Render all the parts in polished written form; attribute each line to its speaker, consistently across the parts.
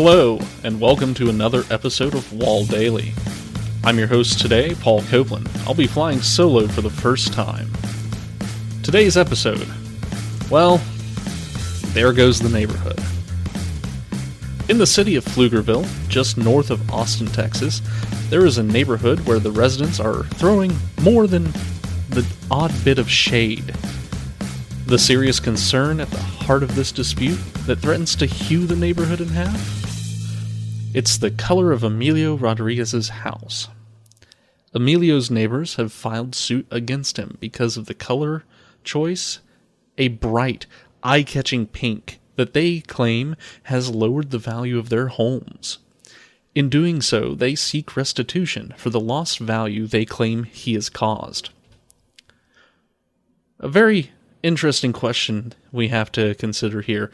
Speaker 1: Hello, and welcome to another episode of WAL Daily. I'm your host today, Paul Copeland. I'll be flying solo for the first time. Today's episode, well, there goes the neighborhood. In the city of Pflugerville, just north of Austin, Texas, there is a neighborhood where the residents are throwing more than the odd bit of shade. The serious concern at the heart of this dispute that threatens to hew the neighborhood in half? It's the color of Emilio Rodriguez's house. Emilio's neighbors have filed suit against him because of the color choice, a bright, eye-catching pink that they claim has lowered the value of their homes. In doing so, they seek restitution for the lost value they claim he has caused. A very interesting question we have to consider here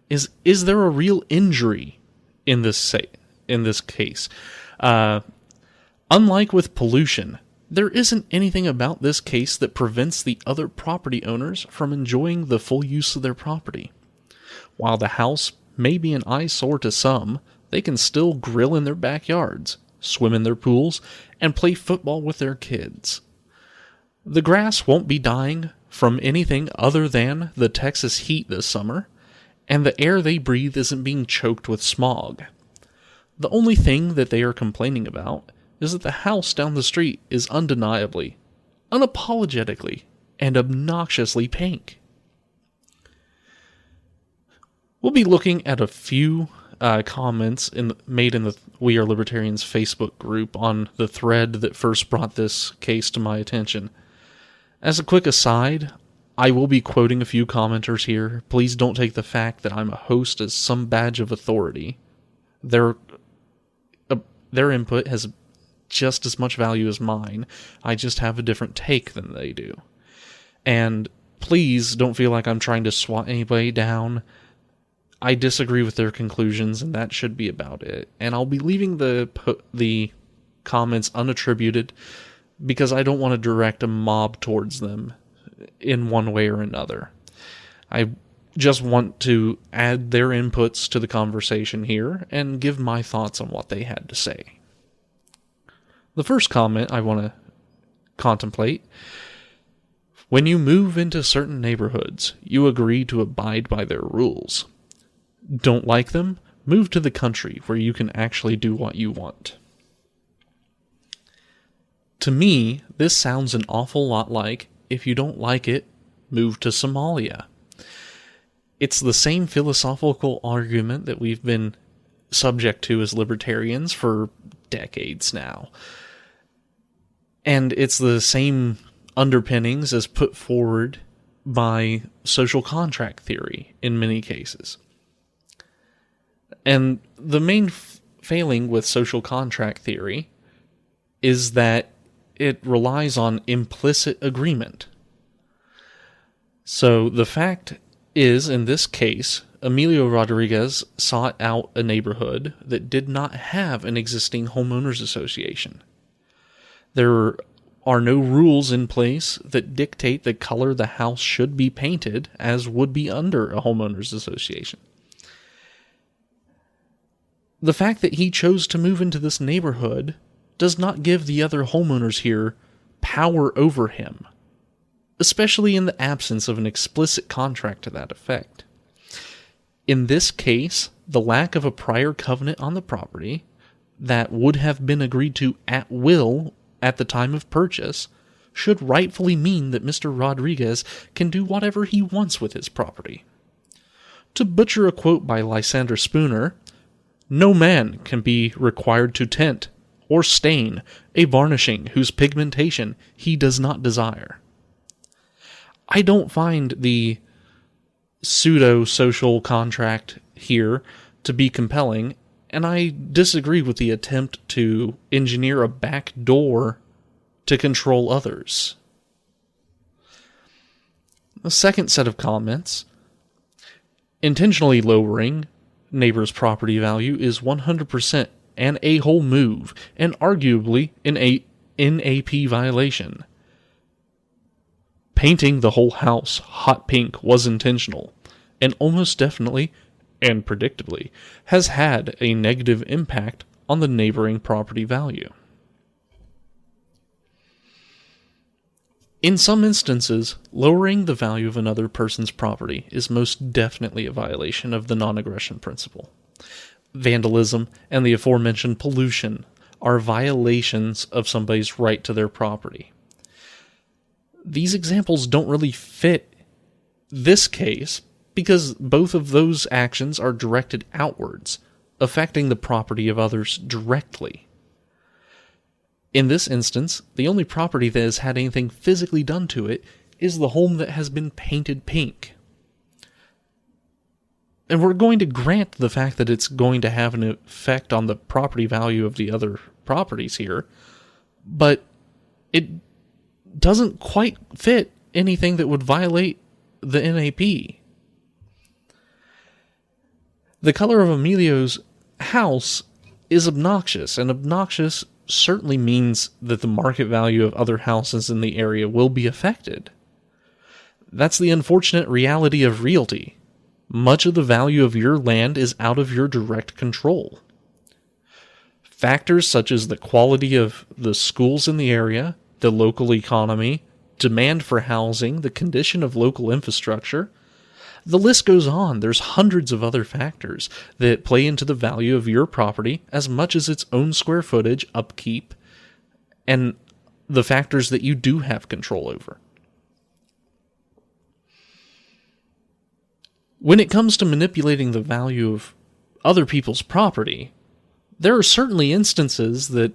Speaker 1: is there a real injury in this case? Unlike with pollution, there isn't anything about this case that prevents the other property owners from enjoying the full use of their property. While the house may be an eyesore to some, they can still grill in their backyards, swim in their pools, and play football with their kids. The grass won't be dying from anything other than the Texas heat this summer, and the air they breathe isn't being choked with smog. The only thing that they are complaining about is that the house down the street is undeniably, unapologetically, and obnoxiously pink. We'll be looking at a few comments made in the We Are Libertarians Facebook group on the thread that first brought this case to my attention. As a quick aside, I will be quoting a few commenters here. Please don't take the fact that I'm a host as some badge of authority. Their input has just as much value as mine. I just have a different take than they do. And please don't feel like I'm trying to swat anybody down. I disagree with their conclusions, and that should be about it. And I'll be leaving the comments unattributed because I don't want to direct a mob towards them in one way or another. I just want to add their inputs to the conversation here and give my thoughts on what they had to say. The first comment I want to contemplate: when you move into certain neighborhoods, you agree to abide by their rules. Don't like them? Move to the country where you can actually do what you want. To me, this sounds an awful lot like, if you don't like it, move to Somalia. It's the same philosophical argument that we've been subject to as libertarians for decades now. And it's the same underpinnings as put forward by social contract theory in many cases. And the main failing with social contract theory is that it relies on implicit agreement. So the fact is, in this case, Emilio Rodriguez sought out a neighborhood that did not have an existing homeowners association. There are no rules in place that dictate the color the house should be painted as would be under a homeowners association. The fact that he chose to move into this neighborhood does not give the other homeowners here power over him, especially in the absence of an explicit contract to that effect. In this case, the lack of a prior covenant on the property that would have been agreed to at will at the time of purchase should rightfully mean that Mr. Rodriguez can do whatever he wants with his property. To butcher a quote by Lysander Spooner, "No man can be required to tint or stain a varnishing whose pigmentation he does not desire." I don't find the pseudo-social contract here to be compelling, and I disagree with the attempt to engineer a back door to control others. The second set of comments: intentionally lowering neighbor's property value is 100% an a-hole move, and arguably an NAP violation. Painting the whole house hot pink was intentional, and almost definitely and predictably, has had a negative impact on the neighboring property value. In some instances, lowering the value of another person's property is most definitely a violation of the non-aggression principle. Vandalism and the aforementioned pollution are violations of somebody's right to their property. These examples don't really fit this case because both of those actions are directed outwards, affecting the property of others directly. In this instance, the only property that has had anything physically done to it is the home that has been painted pink. And we're going to grant the fact that it's going to have an effect on the property value of the other properties here, but it doesn't quite fit anything that would violate the NAP. The color of Emilio's house is obnoxious, and obnoxious certainly means that the market value of other houses in the area will be affected. That's the unfortunate reality of realty. Much of the value of your land is out of your direct control. Factors such as the quality of the schools in the area, the local economy, demand for housing, the condition of local infrastructure, the list goes on. There's hundreds of other factors that play into the value of your property as much as its own square footage, upkeep, and the factors that you do have control over. When it comes to manipulating the value of other people's property, there are certainly instances that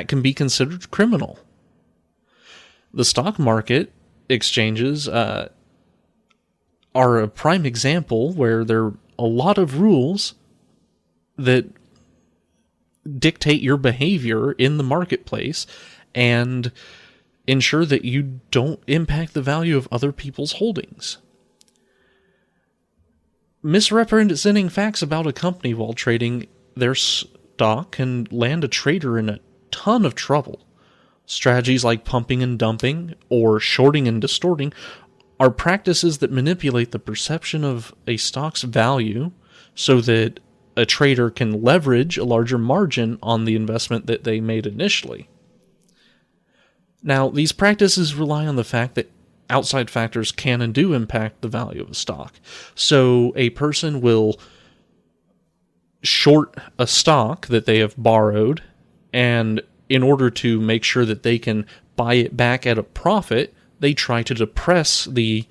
Speaker 1: can be considered criminal. The stock market exchanges are a prime example where there are a lot of rules that dictate your behavior in the marketplace and ensure that you don't impact the value of other people's holdings. Misrepresenting facts about a company while trading their stock can land a trader in a ton of trouble. Strategies like pumping and dumping or shorting and distorting are practices that manipulate the perception of a stock's value so that a trader can leverage a larger margin on the investment that they made initially. Now, these practices rely on the fact that outside factors can and do impact the value of a stock. So a person will short a stock that they have borrowed, and in order to make sure that they can buy it back at a profit, they try to depress the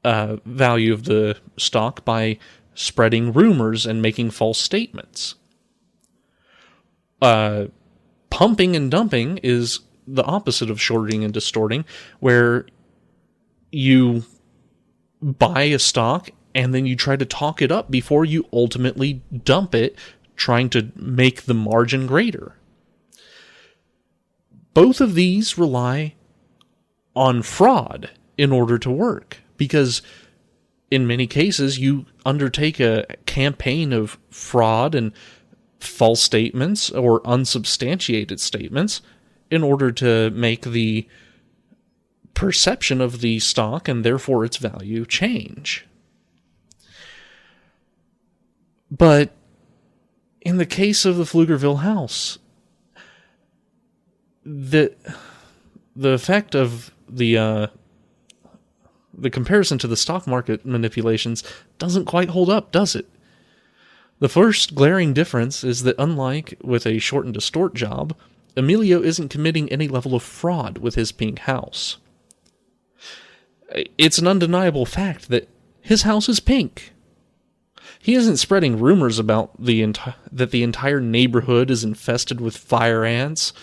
Speaker 1: value of the stock by spreading rumors and making false statements. Pumping and dumping is the opposite of shorting and distorting, where you buy a stock and then you try to talk it up before you ultimately dump it, trying to make the margin greater. Both of these rely on fraud in order to work, because in many cases you undertake a campaign of fraud and false statements or unsubstantiated statements in order to make the perception of the stock and therefore its value change. But in the case of the Pflugerville house, the effect of the comparison to the stock market manipulations doesn't quite hold up, does it? The first glaring difference is that unlike with a short and distort job, Emilio isn't committing any level of fraud with his pink house. It's an undeniable fact that his house is pink. He isn't spreading rumors about that the entire neighborhood is infested with fire ants,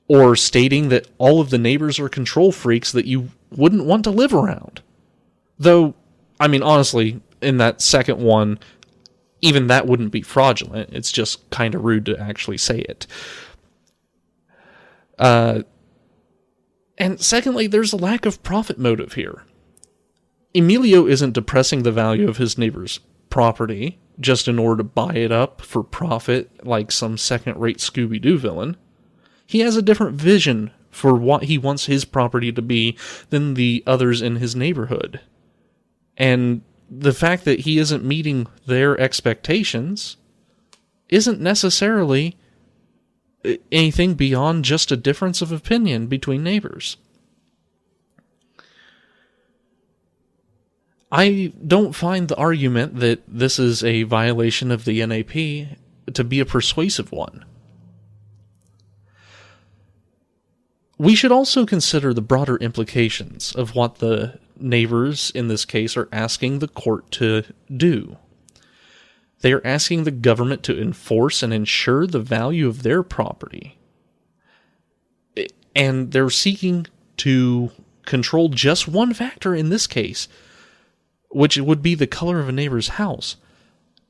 Speaker 1: or stating that all of the neighbors are control freaks that you wouldn't want to live around. Though, I mean, honestly, in that second one, even that wouldn't be fraudulent. It's just kind of rude to actually say it. And secondly, there's a lack of profit motive here. Emilio isn't depressing the value of his neighbor's property just in order to buy it up for profit like some second-rate Scooby-Doo villain. He has a different vision for what he wants his property to be than the others in his neighborhood. And the fact that he isn't meeting their expectations isn't necessarily anything beyond just a difference of opinion between neighbors. I don't find the argument that this is a violation of the NAP to be a persuasive one. We should also consider the broader implications of what the neighbors in this case are asking the court to do. They are asking the government to enforce and ensure the value of their property. And they're seeking to control just one factor in this case, which would be the color of a neighbor's house.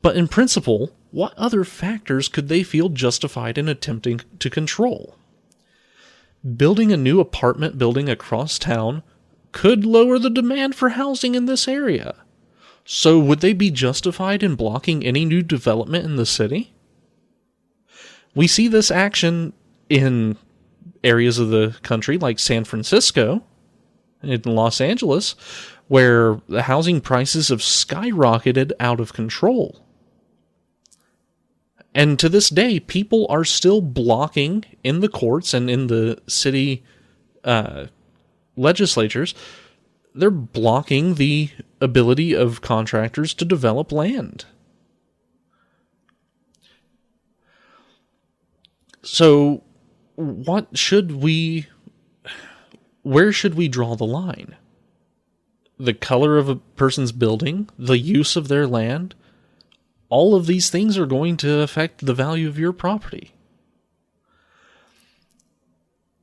Speaker 1: But in principle, what other factors could they feel justified in attempting to control? Building a new apartment building across town could lower the demand for housing in this area. So would they be justified in blocking any new development in the city? We see this action in areas of the country like San Francisco and in Los Angeles, where the housing prices have skyrocketed out of control. And to this day, people are still blocking in the courts and in the city legislatures, they're blocking the ability of contractors to develop land. So, where should we draw the line? The color of a person's building, the use of their land, all of these things are going to affect the value of your property.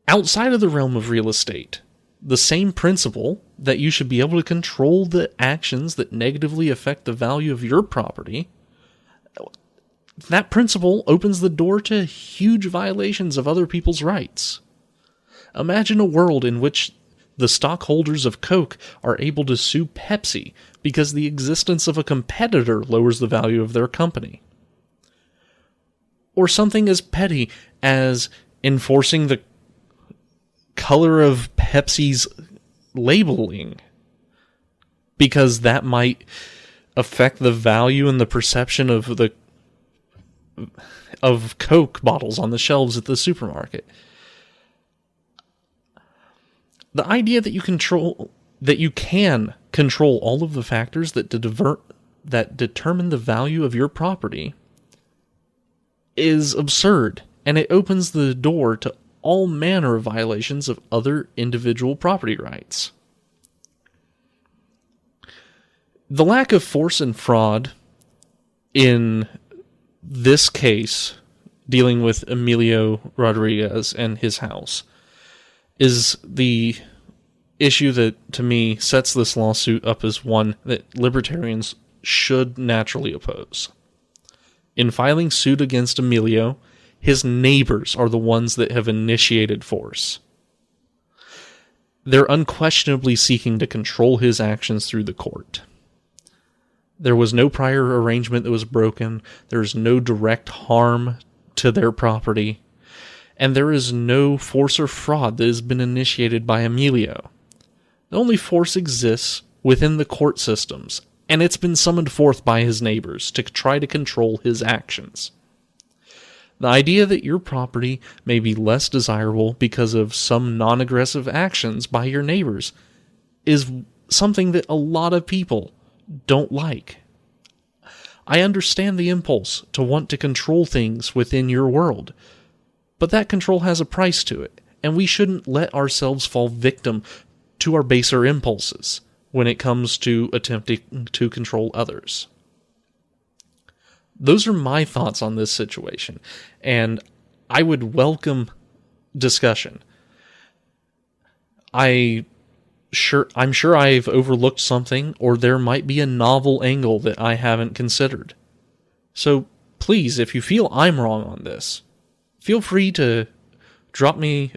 Speaker 1: Outside of the realm of real estate, the same principle that you should be able to control the actions that negatively affect the value of your property, that principle opens the door to huge violations of other people's rights. Imagine a world in which the stockholders of Coke are able to sue Pepsi because the existence of a competitor lowers the value of their company. Or something as petty as enforcing the color of Pepsi's labeling, because that might affect the value and the perception of Coke bottles on the shelves at the supermarket. The idea that you can control all of the factors that determine the value of your property is absurd, and it opens the door to all manner of violations of other individual property rights. The lack of force and fraud in this case, dealing with Emilio Rodriguez and his house, is the issue that, to me, sets this lawsuit up as one that libertarians should naturally oppose. In filing suit against Emilio, his neighbors are the ones that have initiated force. They're unquestionably seeking to control his actions through the court. There was no prior arrangement that was broken. There's no direct harm to their property. And there is no force or fraud that has been initiated by Emilio. The only force exists within the court systems, and it's been summoned forth by his neighbors to try to control his actions. The idea that your property may be less desirable because of some non-aggressive actions by your neighbors is something that a lot of people don't like. I understand the impulse to want to control things within your world, but that control has a price to it, and we shouldn't let ourselves fall victim to our baser impulses when it comes to attempting to control others. Those are my thoughts on this situation, and I would welcome discussion. I'm sure I've overlooked something, or there might be a novel angle that I haven't considered. So please, if you feel I'm wrong on this, feel free to drop me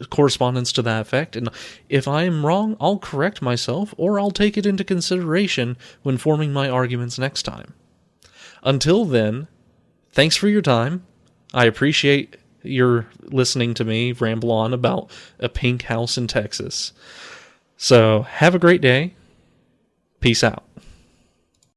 Speaker 1: correspondence to that effect, and if I am wrong, I'll correct myself, or I'll take it into consideration when forming my arguments next time. Until then, thanks for your time. I appreciate your listening to me ramble on about a pink house in Texas. So, have a great day. Peace out.